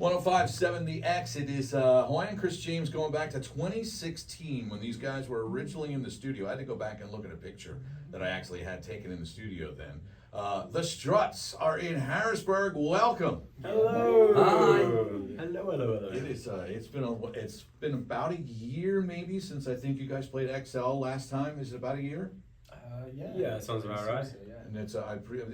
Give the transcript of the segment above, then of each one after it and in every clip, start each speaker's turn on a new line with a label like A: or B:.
A: 105.7 The X. It is Hawaiian Chris James going back to 2016 when these guys were originally in the studio. I had to go back and look at a picture that I actually had taken in the studio then. The Struts are in Harrisburg. Welcome.
B: Hello.
C: Hi.
B: Hello.
A: It's been about a year maybe since I think you guys played XL last time. Is it about a year?
B: Yeah, sounds about right.
C: So, yeah.
A: And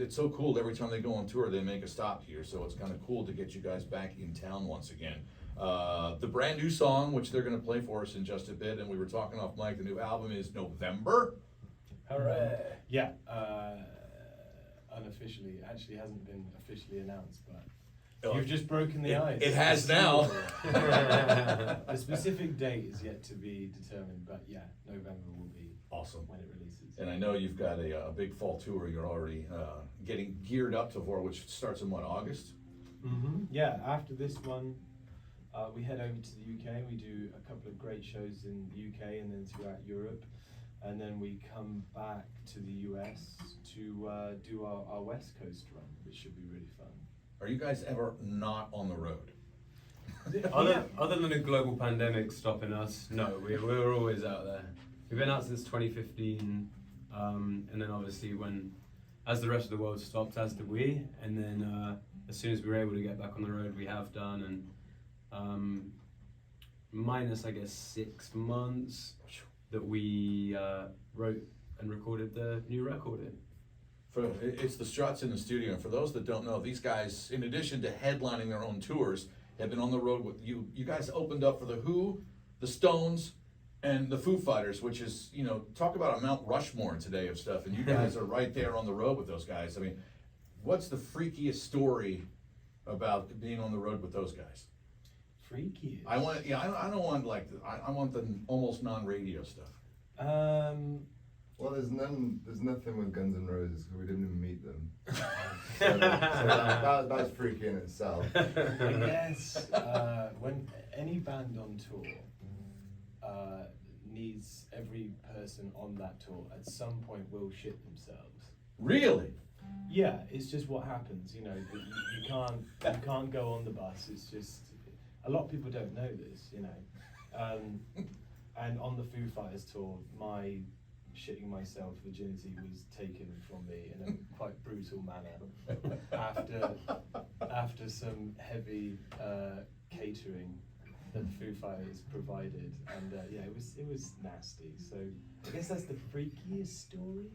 A: it's so cool. Every time they go on tour, they make a stop here. So it's kind of cool to get you guys back in town once again. The brand new song, which they're going to play for us in just a bit, and we were talking off mic. The new album is November.
B: Hooray.
C: Yeah, unofficially. It actually hasn't been officially announced, but you've just broken the ice.
A: It has now.
C: The specific date is yet to be determined, but yeah, November will be
A: Awesome.
C: when it releases.
A: And I know you've got a big fall tour you're already getting geared up for, which starts in what, August?
C: Mm-hmm. Yeah, after this one, we head over to the UK. We do a couple of great shows in the UK and then throughout Europe. And then we come back to the US to do our West Coast run, which should be really fun.
A: Are you guys ever not on the road?
B: Other than a global pandemic stopping us, no, we're always out there. We've been out since 2015, and then obviously as the rest of the world stopped, as did we, and then as soon as we were able to get back on the road, we have done, and minus I guess 6 months that we wrote and recorded the new record in.
A: It's the Struts in the studio, and for those that don't know, these guys, in addition to headlining their own tours, have been on the road with you. You guys opened up for the Who, the Stones, and the Foo Fighters, which is, talk about a Mount Rushmore today of stuff, and you guys are right there on the road with those guys. I mean, what's the freakiest story about being on the road with those guys?
C: Freaky.
A: I want, I don't want I want the almost non-radio stuff.
D: Well, there's nothing with Guns N' Roses because we didn't even meet them. so that's freaky in itself.
C: I guess when any band on tour needs every person on that tour at some point will shit themselves.
A: Really?
C: Yeah, it's just what happens. You can't go on the bus. It's just a lot of people don't know this. And on the Foo Fighters tour, my shitting myself virginity was taken from me in a quite brutal manner after some heavy catering that the Foo Fighters provided, and it was nasty. So I guess that's the freakiest story.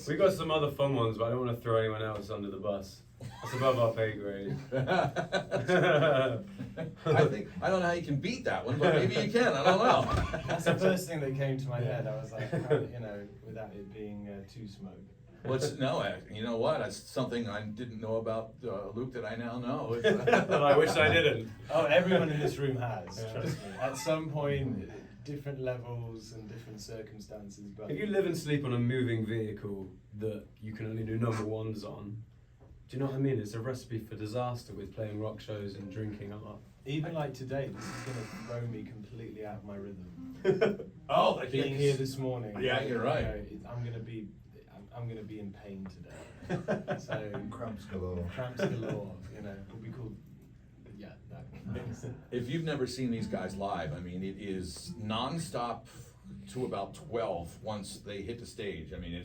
B: We got some other fun ones, but I don't want to throw anyone else under the bus. That's above our pay grade.
A: I don't know how you can beat that one, but maybe you can. I don't know.
C: That's the first thing that came to my head. I was like, without it being too smoked.
A: Well, you know what? That's something I didn't know about Luke that I now know.
B: I wish I didn't.
C: Oh, everyone in this room has, trust me. At some point, different levels and different circumstances. But
B: if you live and sleep on a moving vehicle that you can only do number ones on, do you know what I mean? It's a recipe for disaster with playing rock shows and drinking a lot.
C: Even like today, this is going to throw me completely out of my rhythm. Being here this morning.
A: Yeah, you're right.
C: I'm going to be in pain today. So
D: Cramps galore.
C: We'll be called. Yeah, no.
A: If you've never seen these guys live, I mean, it is nonstop to about 12 once they hit the stage. I mean,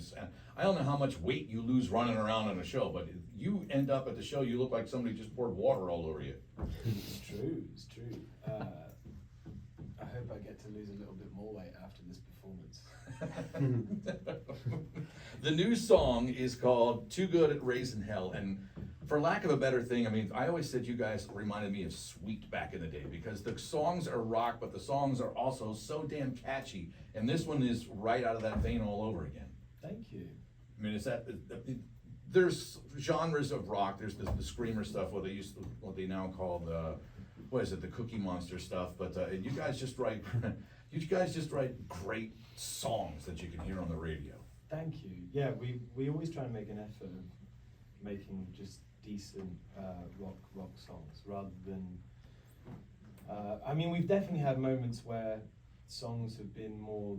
A: I don't know how much weight you lose running around on a show, but you end up at the show, you look like somebody just poured water all over you.
C: It's true. I hope I get to lose a little bit more weight after this performance.
A: The new song is called Too Good at Raising Hell, and for lack of a better thing, I mean, I always said you guys reminded me of Sweet back in the day because the songs are rock, but the songs are also so damn catchy, and this one is right out of that vein all over again.
C: Thank you.
A: I mean, there's genres of rock. There's the screamer stuff, what they now call the Cookie Monster stuff. But you guys just write great songs that you can hear on the radio.
C: Thank you. Yeah, we always try and make an effort of making just decent rock songs rather than. I mean, we've definitely had moments where songs have been more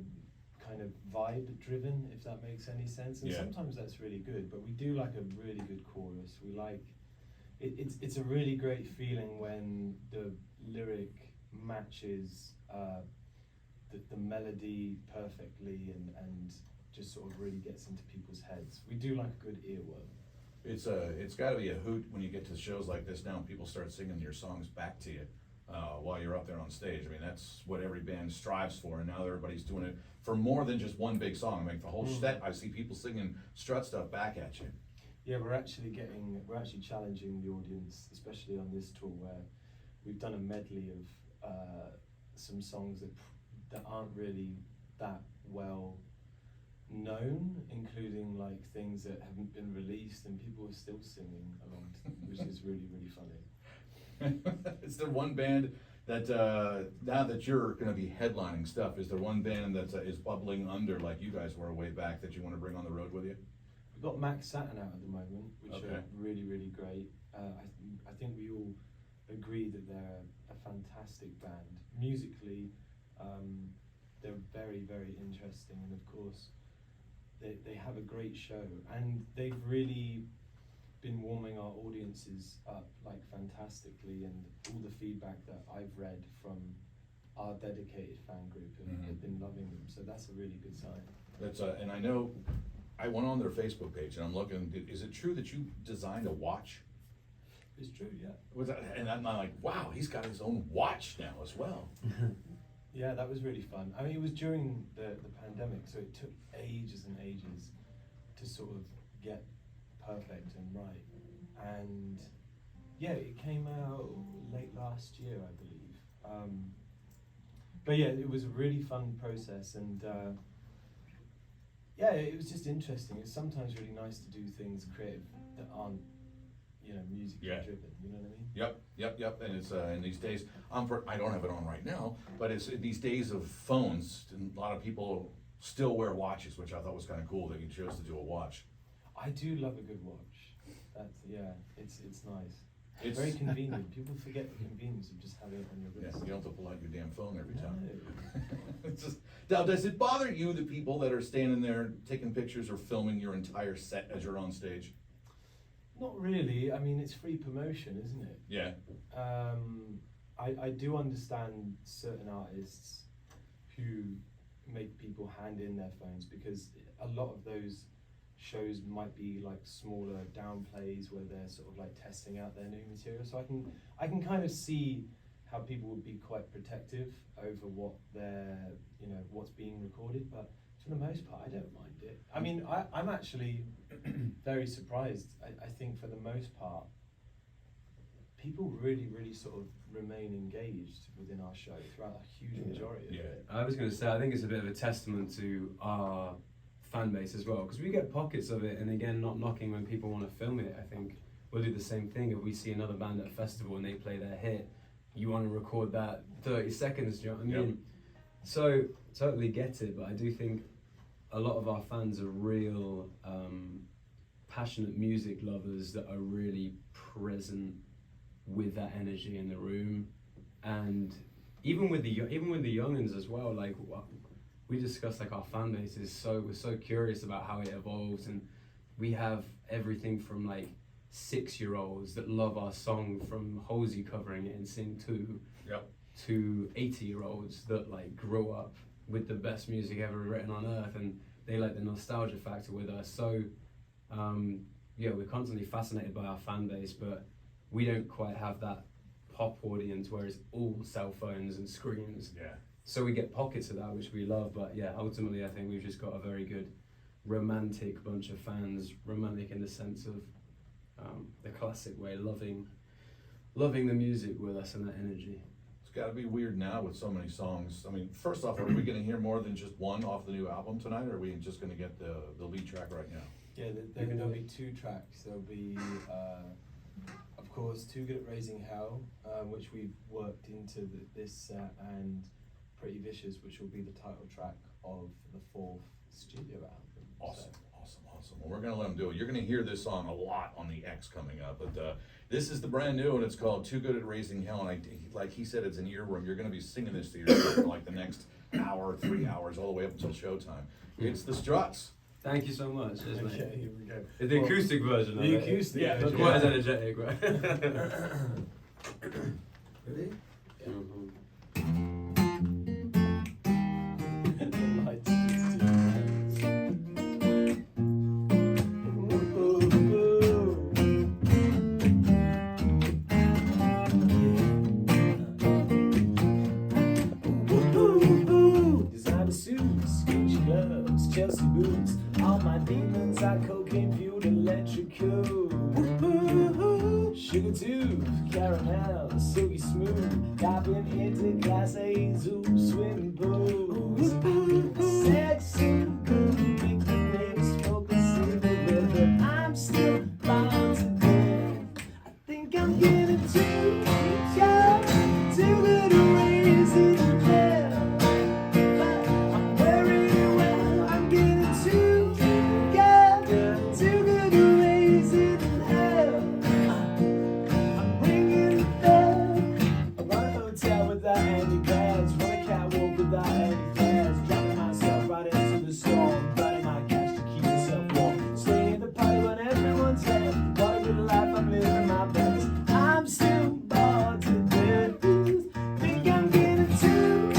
C: kind of vibe driven, if that makes any sense, and sometimes that's really good, but we do like a really good chorus. We like it's a really great feeling when the lyric matches the melody perfectly and just sort of really gets into people's heads. We do like a good earworm.
A: It's got to be a hoot when you get to shows like this now and people start singing your songs back to you while you're up there on stage. I mean, that's what every band strives for, and now everybody's doing it for more than just one big song. I mean, the whole set, I see people singing Strut stuff back at you.
C: Yeah, we're actually challenging the audience, especially on this tour, where we've done a medley of some songs that aren't really that well known, including like things that haven't been released, and people are still singing along, which is really, really funny.
A: Is there one band that now that you're going to be headlining stuff, is there one band that is bubbling under like you guys were way back that you want to bring on the road with you?
C: We've got Max Saturn out at the moment, which
A: Okay.
C: are really, really great. I think we all agree that they're a fantastic band. Musically, they're very, very interesting, and of course, they have a great show, and they've really been warming our audiences up like fantastically, and all the feedback that I've read from our dedicated fan group have been loving them, so that's a really good sign.
A: That's and I know I went on their Facebook page and I'm looking. Is it true that you designed a watch?
C: It's true, yeah.
A: Was that, and I'm like, wow, he's got his own watch now as well.
C: Yeah, that was really fun. I mean, it was during the pandemic, so it took ages and ages to sort of get perfect and right. And yeah, it came out late last year, I believe. But yeah, it was a really fun process, and yeah, it was just interesting. It's sometimes really nice to do things creative that aren't, musically driven. You know what I mean?
A: Yep. And it's in these days. I don't have it on right now, but it's in these days of phones. And a lot of people still wear watches, which I thought was kind of cool that you chose to do a watch.
C: I do love a good watch. It's nice.
A: It's
C: very convenient. People forget the convenience of just having it on your
A: Yeah,
C: wrist.
A: you don't have to pull out your damn phone every time.
C: No.
A: It's just, now, does it bother you, the people that are standing there taking pictures or filming your entire set as you're on stage?
C: Not really. I mean, it's free promotion, isn't it?
A: Yeah.
C: I do understand certain artists who make people hand in their phones, because a lot of those shows might be like smaller downplays where they're sort of like testing out their new material. So I can kind of see how people would be quite protective over what they're, what's being recorded, but for the most part, I don't mind it. I mean, I'm actually very surprised. I think for the most part, people really, really sort of remain engaged within our show throughout a huge majority of it.
B: I was going to say, I think it's a bit of a testament to our fan base as well, because we get pockets of it, and again, not knocking when people want to film it. I think we'll do the same thing if we see another band at a festival and they play their hit. You want to record that 30 seconds, do you know what I mean?
A: Yep.
B: So, totally get it, but I do think a lot of our fans are real passionate music lovers that are really present with that energy in the room, and even with the youngins as well. Like we discussed, like our fan base we're so curious about how it evolves, and we have everything from like 6-year-olds that love our song from Halsey covering it and sing to 80-year-olds that like grew up with the best music ever written on earth, and they like the nostalgia factor with us. So we're constantly fascinated by our fan base, but we don't quite have that pop audience where it's all cell phones and screens.
A: Yeah.
B: So we get pockets of that, which we love, but yeah, ultimately I think we've just got a very good romantic bunch of fans, romantic in the sense of the classic way, loving the music with us and that energy.
A: It's got to be weird now with so many songs. I mean, first off, are we going to hear more than just one off the new album tonight, or are we just going to get the lead track right now?
C: Yeah, there'll be 2 tracks. There'll be, of course, Too Good at Raising Hell, which we've worked into this set, and Pretty Vicious, which will be the title track of the 4th studio album.
A: Awesome. Well, we're going to let them do it. You're going to hear this song a lot on the X coming up, but this is the brand new, and it's called Too Good at Raising Hell, and like he said, it's an earworm. You're going to be singing this to yourself for like the next hour, 3 hours, all the way up until showtime. It's the Struts.
B: Thank you so much. Cheers, mate.
C: Okay, here we go.
B: The acoustic version of
C: The
B: it.
C: acoustic
A: Yeah,
B: Not
C: version.
B: quite as energetic, right?
C: Ready?
B: Mhm.
C: The lights just designer suits, Gucci gloves, Chelsea boots. All my demons are cocaine fueled electrical. Sugar tooth, caramel, silky smooth. Diving into class A zoo swimming pools. Sexy, good, make the baby smoke a cigarette, but I'm still bound to death. I think I'm getting too young, too good to raise it hell. But I'm wearing it well. I'm getting too young, too good to raise it hell. I'm ringing the bell. I want a hotel without any beds, want a catwalk without any flares, dropping myself right into the storm, burning my cash to keep myself warm, staying at the party when everyone's left. What a good life, I'm living my best. I'm still bored to death. Think I'm getting too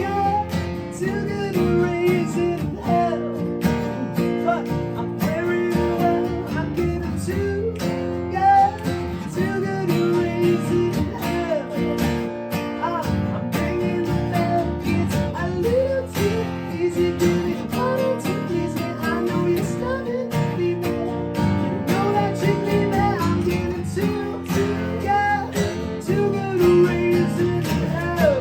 C: young, too good to raise it hell. But I'm wearing it well. I'm getting too young, too good to raise it hell. I'm ringing the bell. It's a little too easy, baby. Wanting to please me. I know you're starting to be mad. You know that you need me. I'm getting too young, too good to raise it hell.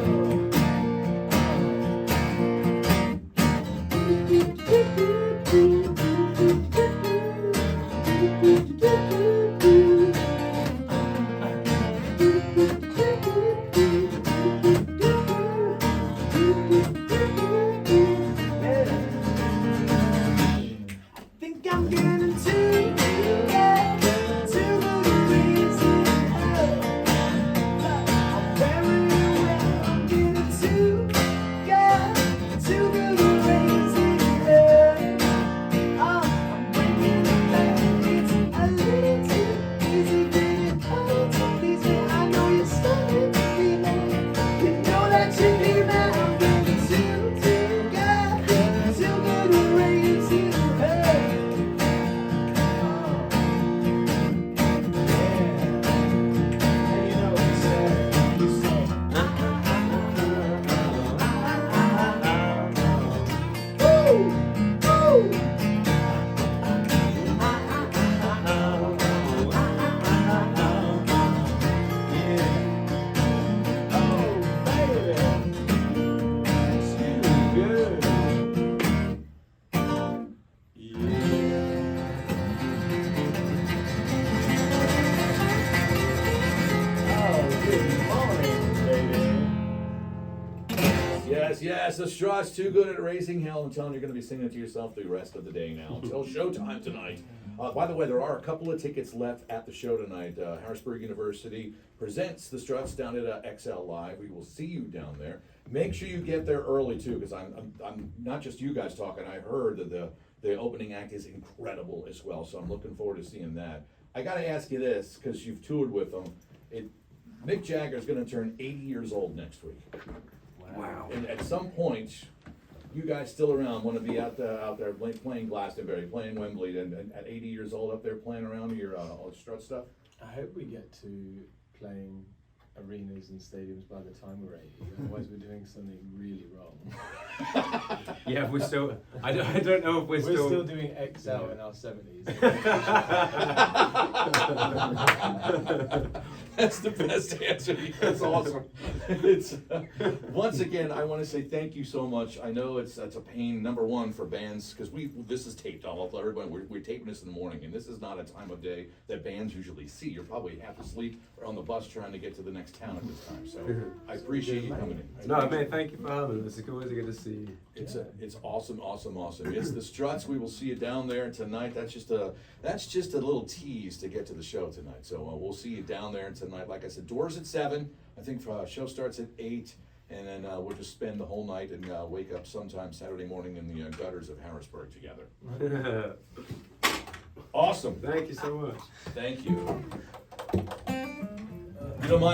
C: I think I'm getting too young, too good to raise it hell. I'm wearing it well. I'm getting too young, too good to raise it hell. I'm bringing it back. It's a little too easy, baby. Coming to please me. I know you're starting to be mad. You know that you need me. I'm getting too young, too good to raise it hell.
A: Yes, the Struts, too good at raising hell. I'm telling you, you're going to be singing it to yourself the rest of the day now until showtime tonight. By the way, there are a couple of tickets left at the show tonight. Harrisburg University presents the Struts down at XL Live. We will see you down there. Make sure you get there early too, because I'm not just you guys talking. I heard that the opening act is incredible as well, so I'm looking forward to seeing that. I got to ask you this, because you've toured with them. Mick Jagger's going to turn 80 years old next week.
B: Wow.
A: And at some point, you guys still around want to be out there playing Glastonbury, playing Wembley, and at 80 years old up there playing around your all the Strut stuff?
C: I hope we get to playing arenas and stadiums by the time we're 80. Otherwise, we're doing something really wrong.
B: Yeah, we're still. I don't know if we're
C: still doing XL in our 70s.
A: That's the best answer. That's awesome. It's once again, I want to say thank you so much. I know it's a pain. Number one for bands, because this is taped. I'll tell everyone we're taping this in the morning, and this is not a time of day that bands usually see. You're probably half asleep or on the bus trying to get to the next town at this time. So I appreciate you coming in.
B: No, man, thank you for having us. It's always good to see you.
A: It's awesome. It's the Struts. We will see you down there tonight. That's just a little tease to get to the show tonight. So we'll see you down there tonight. Like I said, doors at 7. I think show starts at 8. and then we'll just spend the whole night and wake up sometime Saturday morning in the gutters of Harrisburg together. Awesome.
B: Thank you so much.
A: Thank you. You don't mind